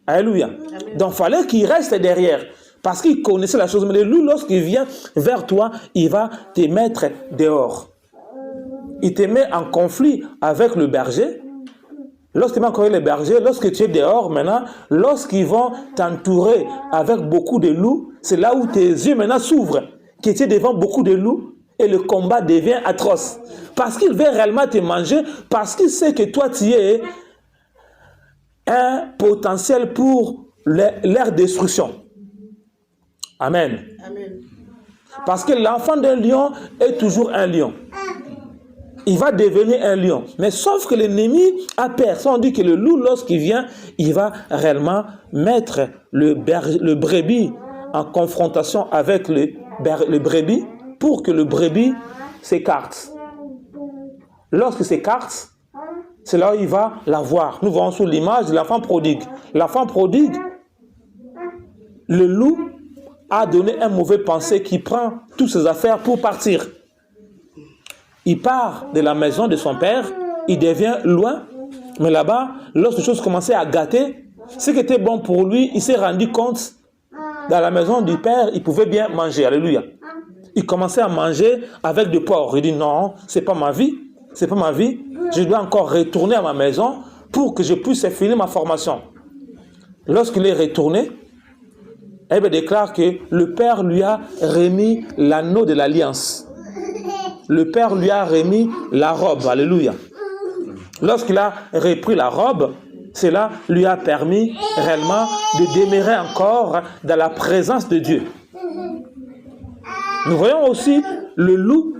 S1: Alléluia. Amen. Donc, il fallait qu'il reste derrière. Parce qu'il connaissait la chose. Mais le loup, lorsqu'il vient vers toi, il va te mettre dehors. Il te met en conflit avec le berger. Lorsqu'il met en conflit avec le berger, lorsque tu es dehors, maintenant, lorsqu'ils vont t'entourer avec beaucoup de loups, c'est là où tes yeux maintenant s'ouvrent. Que tu es devant beaucoup de loups et le combat devient atroce. Parce qu'il veut réellement te manger, parce qu'il sait que toi, tu es un potentiel pour leur destruction. Amen. Amen. Parce que l'enfant d'un lion est toujours un lion. Il va devenir un lion. Mais sauf que l'ennemi a peur. On dit que le loup, lorsqu'il vient, il va réellement mettre le brebis en confrontation avec le brebis pour que le brebis s'écarte. Lorsqu'il s'écarte, c'est là où il va l'avoir. Nous voyons sous l'image de l'enfant prodigue. L'enfant prodigue, le loup a donné un mauvais pensée qui prend toutes ses affaires pour partir. Il part de la maison de son père, il devient loin, mais là-bas, lorsque les choses commençaient à gâter, ce qui était bon pour lui, il s'est rendu compte, dans la maison du père, il pouvait bien manger. Alléluia. Il commençait à manger avec du porc. Il dit non, c'est pas ma vie, c'est pas ma vie. Je dois encore retourner à ma maison pour que je puisse finir ma formation. Lorsqu'il est retourné, il déclare que le père lui a remis l'anneau de l'alliance. Le père lui a remis la robe. Alléluia. Lorsqu'il a repris la robe, cela lui a permis réellement de demeurer encore dans la présence de Dieu. Nous voyons aussi, le loup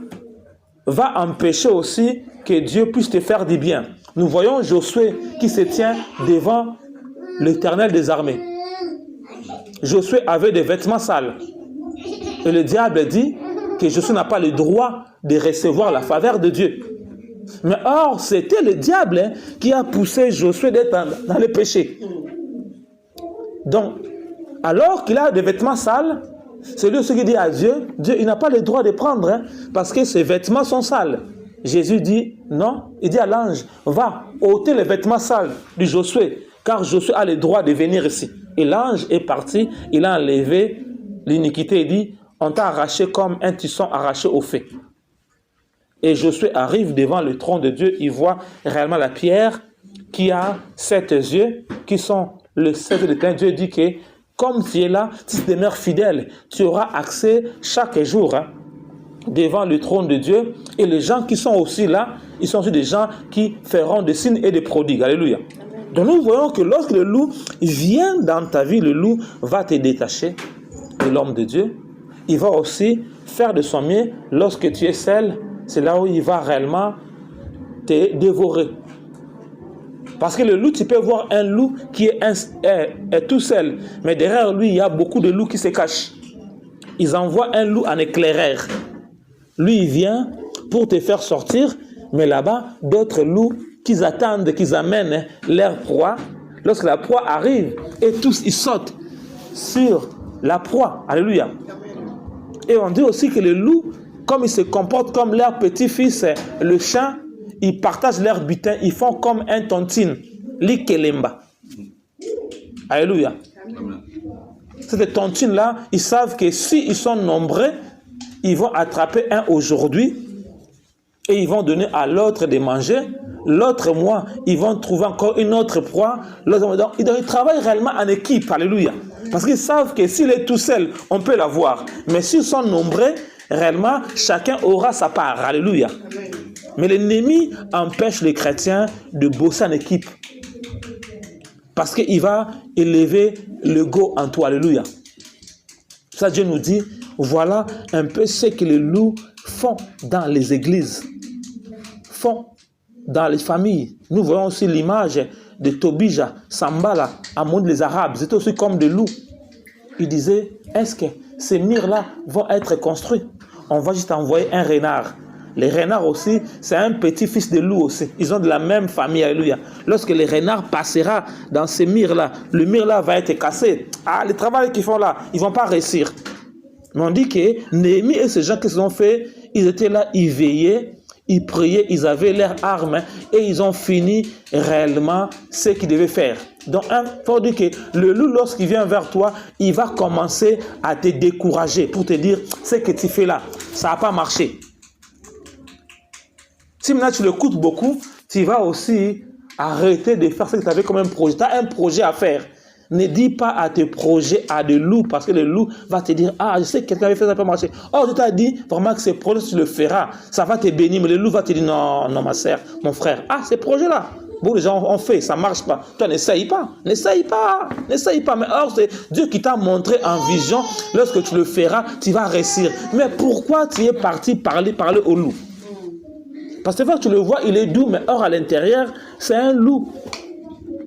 S1: va empêcher aussi que Dieu puisse te faire du bien. Nous voyons Josué qui se tient devant l'Éternel des armées. Josué avait des vêtements sales. Et le diable dit que Josué n'a pas le droit de recevoir la faveur de Dieu. Mais or, c'était le diable qui a poussé Josué d'être dans le péché. Donc, alors qu'il a des vêtements sales, c'est lui qui dit à Dieu, Dieu, il n'a pas le droit de prendre, parce que ses vêtements sont sales. Jésus dit, non, il dit à l'ange, va ôter les vêtements sales de Josué, car Josué a le droit de venir ici. Et l'ange est parti, il a enlevé l'iniquité et dit, on t'a arraché comme un tisson arraché au feu. Et Josué arrive devant le trône de Dieu, il voit réellement la pierre qui a 7 yeux, qui sont le 7 de Dieu. Dieu dit que comme tu es là, si tu demeures fidèle, tu auras accès chaque jour devant le trône de Dieu. Et les gens qui sont aussi là, ils sont aussi des gens qui feront des signes et des prodigues. Alléluia. Donc nous voyons que lorsque le loup vient dans ta vie, le loup va te détacher de l'homme de Dieu. Il va aussi faire de son mieux lorsque tu es seul. C'est là où il va réellement te dévorer. Parce que le loup, tu peux voir un loup qui est tout seul. Mais derrière lui, il y a beaucoup de loups qui se cachent. Ils envoient un loup en éclaireur. Lui, il vient pour te faire sortir. Mais là-bas, d'autres loups qu'ils attendent, qu'ils amènent leur proie. Lorsque la proie arrive, et tous, ils sautent sur la proie. Alléluia. Et on dit aussi que les loups, comme ils se comportent comme leur petit-fils, le chien, ils partagent leur butin, ils font comme un tontine, l'ikelemba. Alléluia. Cette tontine-là, ils savent que s'ils sont nombreux, ils vont attraper un aujourd'hui et ils vont donner à l'autre de manger. L'autre mois, ils vont trouver encore une autre proie. Ils travaillent réellement en équipe. Alléluia. Parce qu'ils savent que s'il est tout seul, on peut l'avoir. Mais s'ils sont nombreux, réellement, chacun aura sa part. Alléluia. Mais l'ennemi empêche les chrétiens de bosser en équipe. Parce qu'il va élever l'ego en toi. Alléluia. Ça, Dieu nous dit, voilà un peu ce que les loups font dans les églises, font dans les familles. Nous voyons aussi l'image de Tobija, Sambala, Amoud les Arabes. C'était aussi comme des loups. Ils disaient, est-ce que ces murs-là vont être construits? On va juste envoyer un renard. Les renards aussi, c'est un petit-fils de loup aussi. Ils ont de la même famille, alléluia. Lorsque les renards passera dans ces murs-là, le mur-là va être cassé. Ah, le travail qu'ils font là, ils ne vont pas réussir. Mais on dit que Néhémie et ces gens qui se sont fait, ils étaient là, ils veillaient, ils priaient, ils avaient leurs armes et ils ont fini réellement ce qu'ils devaient faire. Donc, il faut dire que le loup, lorsqu'il vient vers toi, il va commencer à te décourager pour te dire, ce que tu fais là, ça n'a pas marché. Si maintenant tu l'écoutes beaucoup, tu vas aussi arrêter de faire ce que tu avais comme un projet. Tu as un projet à faire. Ne dis pas à tes projets à des loups, parce que le loup va te dire, ah, je sais que quelqu'un avait fait ça, ça n'a pas marché. Oh, je t'ai dit vraiment que ce projet, tu le feras. Ça va te bénir. Mais le loup va te dire, non, non, ma sœur, mon frère. Ah, ces projets-là, bon, les gens ont fait, ça ne marche pas. Toi, n'essaye pas. N'essaye pas. N'essaye pas. Mais or, c'est Dieu qui t'a montré en vision. Lorsque tu le feras, tu vas réussir. Mais pourquoi tu es parti parler au loup? Parce que tu le vois, il est doux, mais or à l'intérieur, c'est un loup.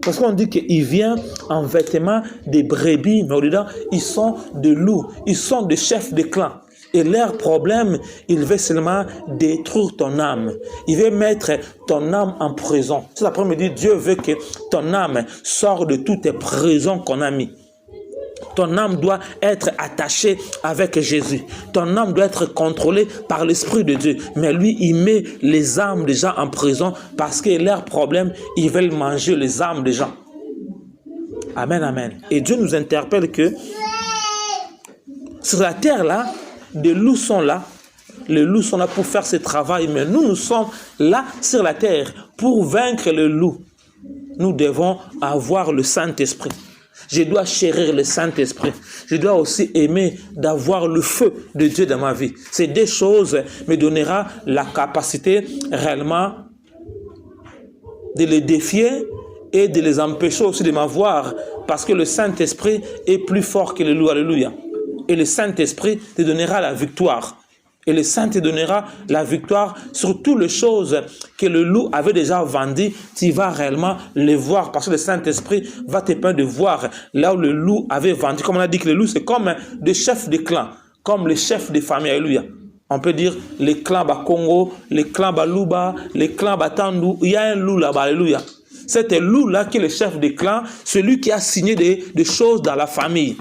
S1: Parce qu'on dit qu'il vient en vêtements des brebis, mais au-dedans, ils sont de loups, ils sont des chefs de clan. Et leur problème, il veut seulement détruire ton âme. Il veut mettre ton âme en prison. Cet après-midi, Dieu veut que ton âme sorte de toutes les prisons qu'on a mis. Ton âme doit être attachée avec Jésus. Ton âme doit être contrôlée par l'Esprit de Dieu. Mais lui, il met les âmes des gens en prison parce que leur problème, ils veulent manger les âmes des gens. Amen, amen. Et Dieu nous interpelle que sur la terre-là, des loups sont là. Les loups sont là pour faire ce travail. Mais nous, nous sommes là sur la terre pour vaincre le loup. Nous devons avoir le Saint-Esprit. Je dois chérir le Saint-Esprit. Je dois aussi aimer d'avoir le feu de Dieu dans ma vie. Ces deux choses me donneront la capacité réellement de les défier et de les empêcher aussi de m'avoir. Parce que le Saint-Esprit est plus fort que le loup. Alléluia. Et le Saint-Esprit te donnera la victoire. Et le Saint te donnera la victoire sur toutes les choses que le loup avait déjà vendues. Tu vas réellement les voir parce que le Saint-Esprit va te permettre de voir là où le loup avait vendu. Comme on a dit que le loup, c'est comme des chefs de clan, comme les chefs de famille. Alléluia. On peut dire les clans Bakongo, les clans Baluba, les clans Batandu. Il y a un loup là-bas. Alléluia. C'est un loup-là qui est le chef de clan, celui qui a signé des choses dans la famille.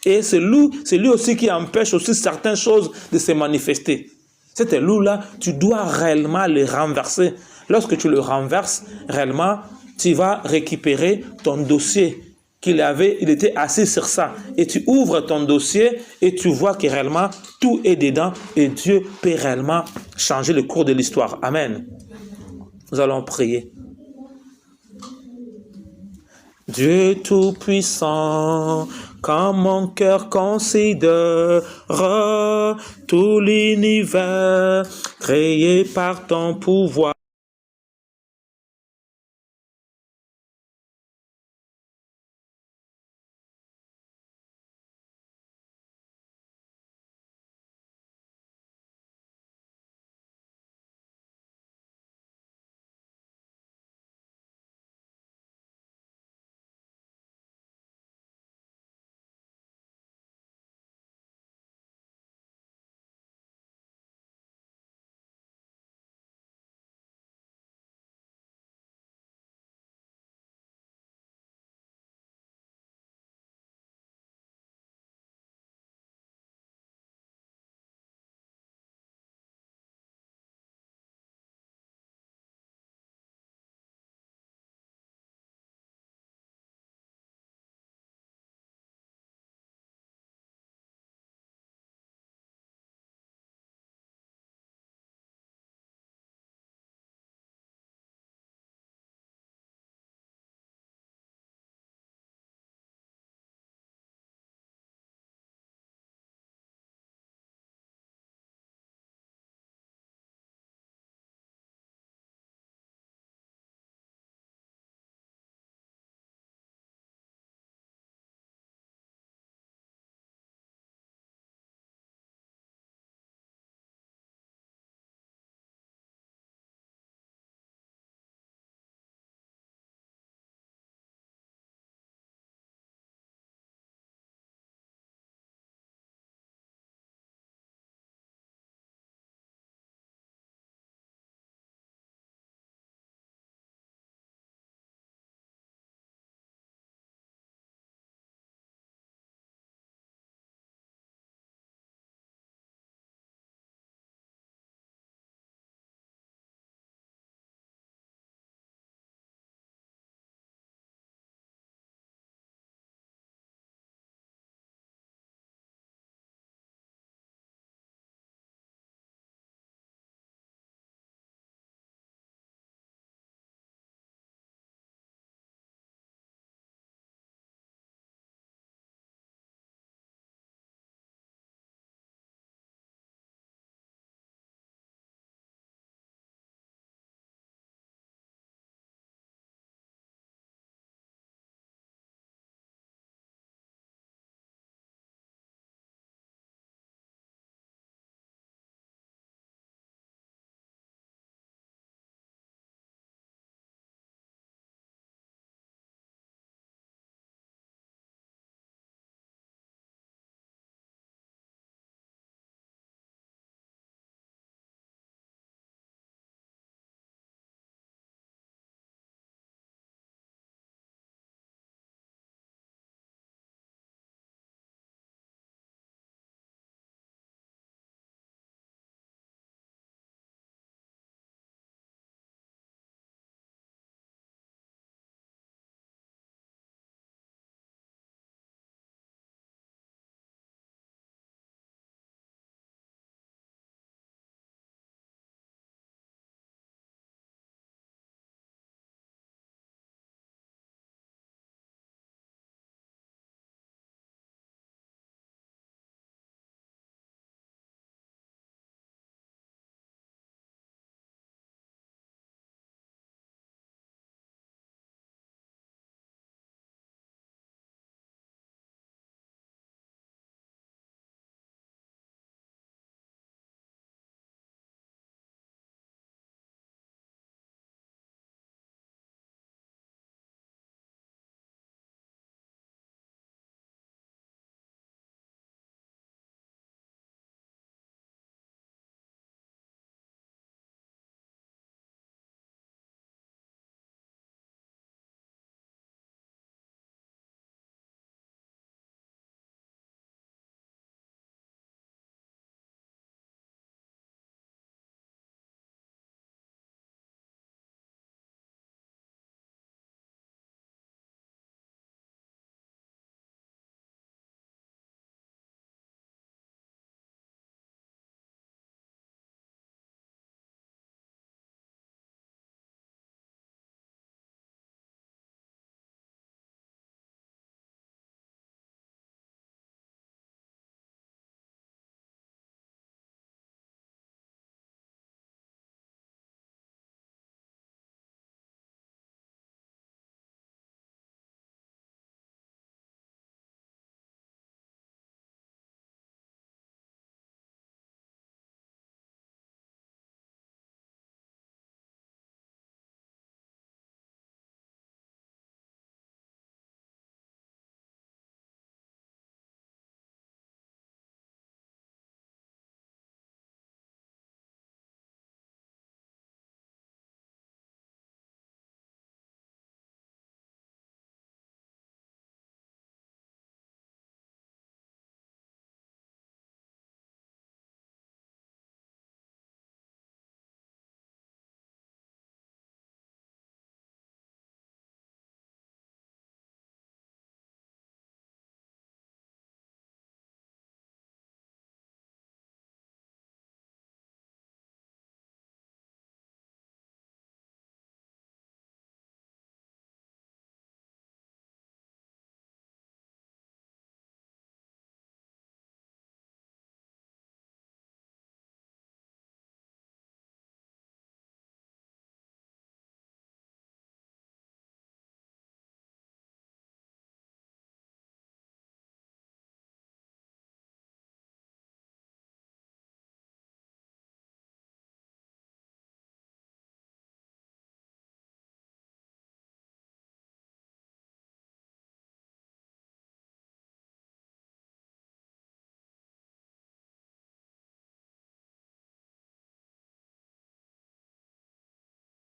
S1: Et c'est lui aussi qui empêche aussi certaines choses de se manifester. Cet loup-là, tu dois réellement le renverser. Lorsque tu le renverses, réellement, tu vas récupérer ton dossier qu'il était assis sur ça. Et tu ouvres ton dossier et tu vois que réellement tout est dedans et Dieu peut réellement changer le cours de l'histoire. Amen. Nous allons prier. Dieu Tout-Puissant, quand mon cœur considère tout l'univers créé par ton pouvoir,